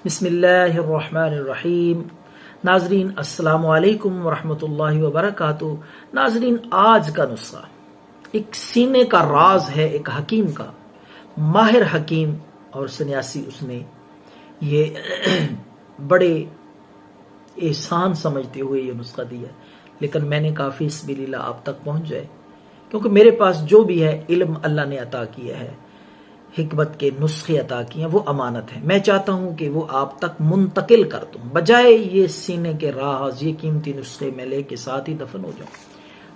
बिस्मिल्लाहिर्रहमानिर्रहीम। नाजरीन अस्सलाम वालेकुम वरहमतुल्लाहि वबरकातुहू। नाजरीन, आज का नुस्खा एक सीने का राज है, एक हकीम का, माहिर हकीम और सन्यासी। उसने ये बड़े एहसान समझते हुए ये नुस्खा दिया है, लेकिन मैंने काफ़ी इसबिलिल्लाह आप तक पहुंच जाए, क्योंकि मेरे पास जो भी है इल्म अल्लाह ने अता किया है, हिकमत के नुस्खे अता किए हैं, वो अमानत है। मैं चाहता हूं कि वो आप तक मुंतकिल कर दूं, बजाय ये सीने के राज, ये कीमती नुस्खे मैं लेके साथ ही दफन हो जाऊं,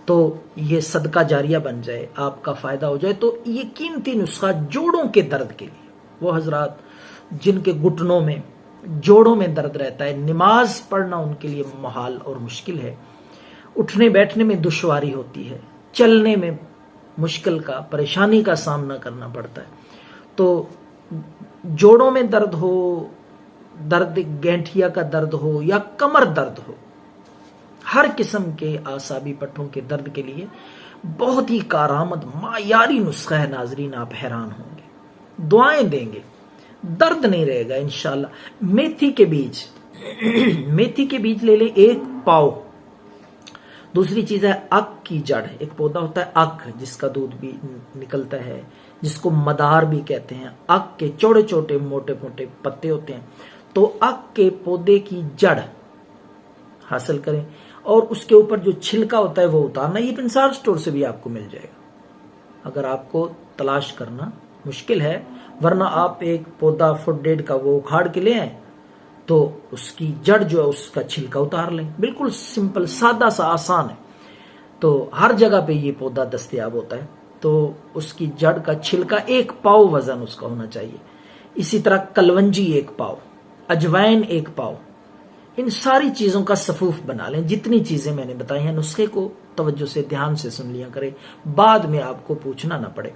तो ये सदका जारिया बन जाए, आपका फ़ायदा हो जाए। तो ये कीमती नुस्खा जोड़ों के दर्द के लिए, वो हजरात जिनके घुटनों में, जोड़ों में दर्द रहता है, नमाज पढ़ना उनके लिए मुहाल और मुश्किल है, उठने बैठने में दुश्वारी होती है, चलने में मुश्किल का, परेशानी का सामना करना पड़ता है, तो जोड़ों में दर्द हो, दर्द गैंठिया का दर्द हो या कमर दर्द हो, हर किस्म के आसाबी पट्टों के दर्द के लिए बहुत ही कारआमद मायारी नुस्खा है। नाजरीन, आप हैरान होंगे, दुआएं देंगे, दर्द नहीं रहेगा इंशाल्लाह। मेथी के बीज मेथी के बीज ले ले 1 पाव। दूसरी चीज है अक की जड़। एक पौधा होता है अक, जिसका दूध भी निकलता है, जिसको मदार भी कहते हैं। अक के छोटे छोटे मोटे मोटे पत्ते होते हैं, तो अक के पौधे की जड़ हासिल करें और उसके ऊपर जो छिलका होता है वो उतारना। ये पिंसार स्टोर से भी आपको मिल जाएगा, अगर आपको तलाश करना मुश्किल है, वरना आप एक पौधा फुट 1.5 का वो उखाड़ के ले आए, तो उसकी जड़ जो है उसका छिलका उतार लें। बिल्कुल सिंपल, सादा सा, आसान है। तो हर जगह पे ये पौधा दस्तयाब होता है। तो उसकी जड़ का छिलका 1 पाव वजन उसका होना चाहिए। इसी तरह कलवंजी 1 पाव, अजवाइन 1 पाव। इन सारी चीजों का सफूफ बना लें। जितनी चीजें मैंने बताई हैं, नुस्खे को तवज्जो से ध्यान से सुन लिया करें, बाद में आपको पूछना ना पड़े।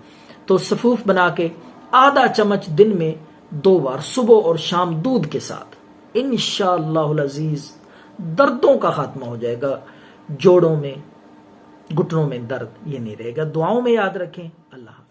तो सफूफ बना के आधा चम्मच दिन में 2 बार, सुबह और शाम, दूध के साथ, इंशाअल्लाहुल अजीज दर्दों का खात्मा हो जाएगा। जोड़ों में, घुटनों में दर्द ये नहीं रहेगा। दुआओं में याद रखें। अल्लाह।